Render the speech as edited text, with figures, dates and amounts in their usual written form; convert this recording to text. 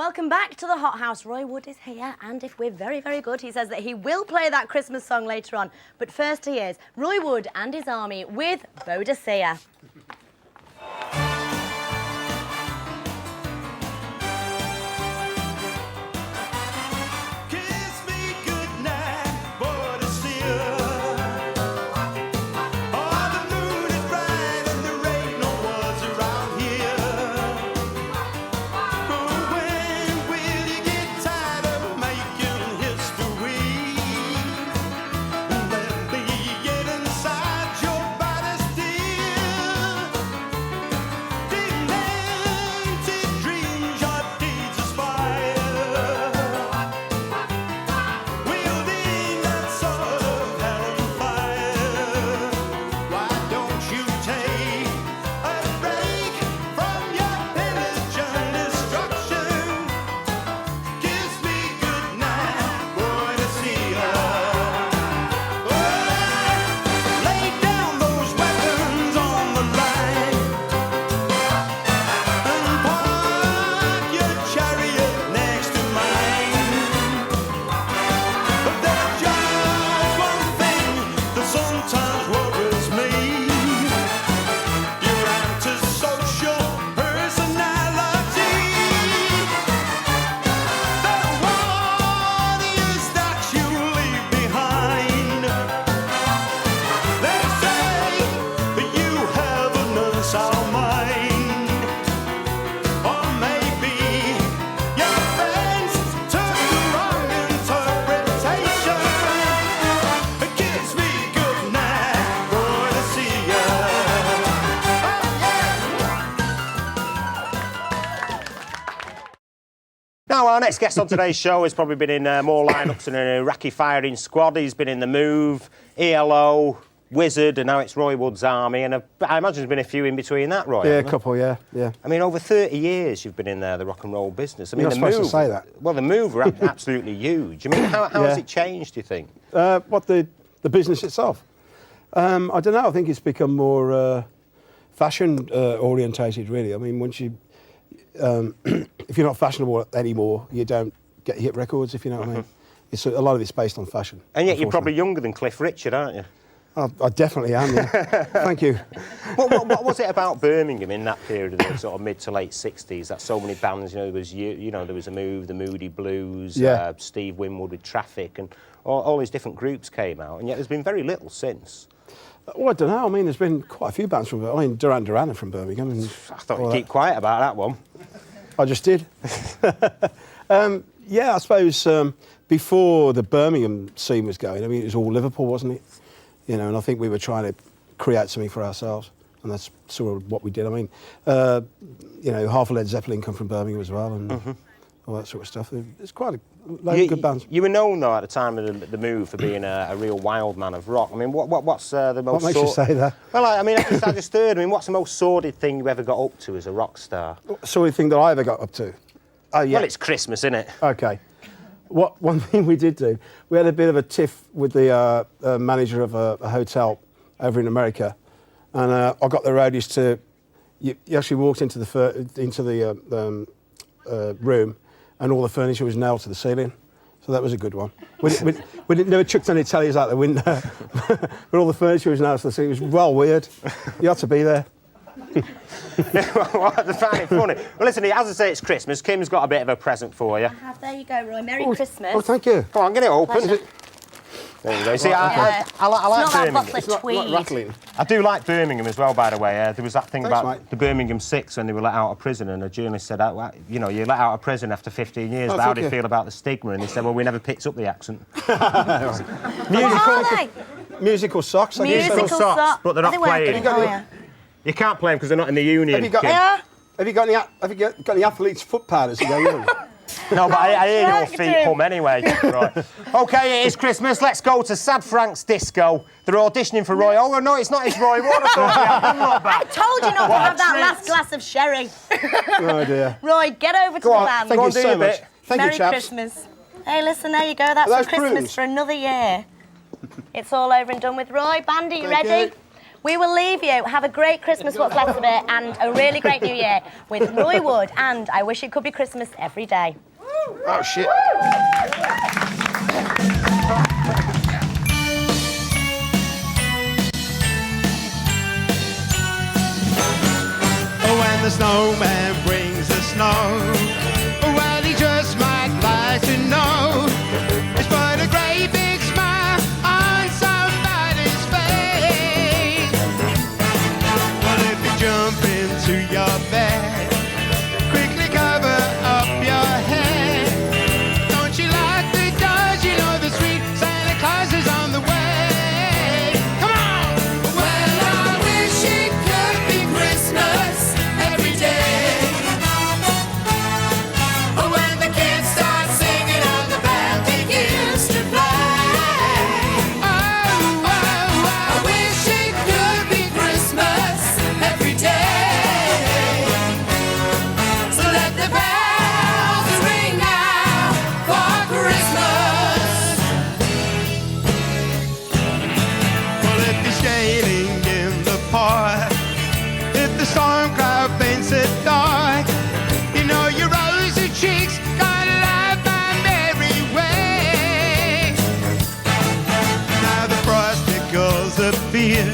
Welcome back to the Hot House. Roy Wood is here, and if we're very, very good, he says that he will play that Christmas song later on. But first he is Roy Wood and his army with Boadicea. Kiss me goodnight, Boadicea. Oh, the moon is bright and there ain't no one's around here. Oh, when will you get tired of making history? Let me get inside your body still. Demented dreams, your deeds aspire. Wielding that sword of hell and fire. Why don't you take a break from your pillage and destruction? Kiss me goodnight, Boadicea. Oh, lay down those weapons on the line and park your chariot next to mine. But there's just one thing that sometimes worries me. Your antisocial personality. The warriors that you leave behind. They say that you have an unsound mind. Or maybe your friends took the wrong interpretation. Kiss me goodnight, Boadicea. Now, our next guest on today's show has probably been in more lineups than an Iraqi firing squad. He's been in The Move, ELO, Wizzard, and now it's Roy Wood's Army. And I imagine there's been a few in between that, Roy. Yeah, a hasn't there? couple, yeah. I mean, over 30 years you've been in the rock and roll business. I mean, You're not The supposed to Move, say that. Well, The Move were absolutely huge. I mean, how has it changed, do you think? What, the business itself? I don't know, I think it's become more fashion orientated, really. I mean, once you, if you're not fashionable anymore, you don't get hit records, if you know what I mean. It's, a lot of it's based on fashion. And yet you're probably younger than Cliff Richard, aren't you? I definitely am, yeah. Thank you. What was it about Birmingham in that period of the sort of mid to late 60s that so many bands, there was there was The Move, the Moody Blues, Yeah. Steve Winwood with Traffic, and all these different groups came out, and yet there's been very little since. Well, I don't know, I mean, there's been quite a few bands from, I mean, Duran Duran are from Birmingham. And I thought you'd keep quiet about that one. I just did. Yeah, I suppose before the Birmingham scene was going, I mean, it was all Liverpool, wasn't it? And I think we were trying to create something for ourselves, and that's sort of what we did. I mean, half of Led Zeppelin come from Birmingham as well, and all that sort of stuff. There's quite a load of good bands. You were known, though, at the time of the Move for being a real wild man of rock. I mean, what's the most... What makes you say that? Well, I just heard, what's the most sordid thing you ever got up to as a rock star? Sort of thing that I ever got up to? Oh, yeah. Well, it's Christmas, isn't it? OK. One thing we did do, we had a bit of a tiff with the manager of a hotel over in America, and I got the roadies to... You actually walked into the room, and all the furniture was nailed to the ceiling. So that was a good one. We never chucked any tellies out the window, but all the furniture was nailed to the ceiling. It was well weird. You had to be there. Well, I find it funny. Well, listen, as I say, it's Christmas. Kim's got a bit of a present for you. There you go, Roy. Merry Christmas. Oh, thank you. Come on, get it open. Pleasure. There you go. See, I like Birmingham. It's not Rattling. I do like Birmingham as well, by the way. There was that thing Thanks, about mate. the Birmingham Six when they were let out of prison, and a journalist said, you let out of prison after 15 years, but how do you feel about the stigma? And he said, well, we never picked up the accent. Musical socks. I guess. Musical socks, but they're not playing. You can't play them because they're not in the union. Have you got any athlete's foot powders to go in? No, but I hear your feet hum anyway. Right. OK, it is Christmas. Let's go to Sad Frank's Disco. They're auditioning for Roy. Oh, no, it's not his Roy. What I told you not to have that last glass of sherry. Oh, dear. Roy, get over to the band. Thank you so much. Thank Merry you, chaps. Christmas. Hey, listen, there you go. That's for Christmas prunes? for another year. It's all over and done with. Roy, band, are you ready? We will leave you. Have a great Christmas, what's left of it, and a really great New Year with Roy Wood and I Wish It Could Be Christmas Every Day. Oh, shit. When the snowman brings the snow, well, he just might like to know it's put a great big smile on somebody's face. Well, if you jump into your bed, quickly cover up your head. Don't you like the doors? You know the sweet Santa Claus is on the way. Come on! Well, I wish it could be Christmas every day. Oh, when the kids start singing and the band begins to play. Oh, I wish it could be Christmas every day. So let the bells ring out for Christmas. Well, if you're skating in the park, if the storm cloud paints it dark, you know your rosy cheeks gonna light my merry way. Now the frost tickles appear,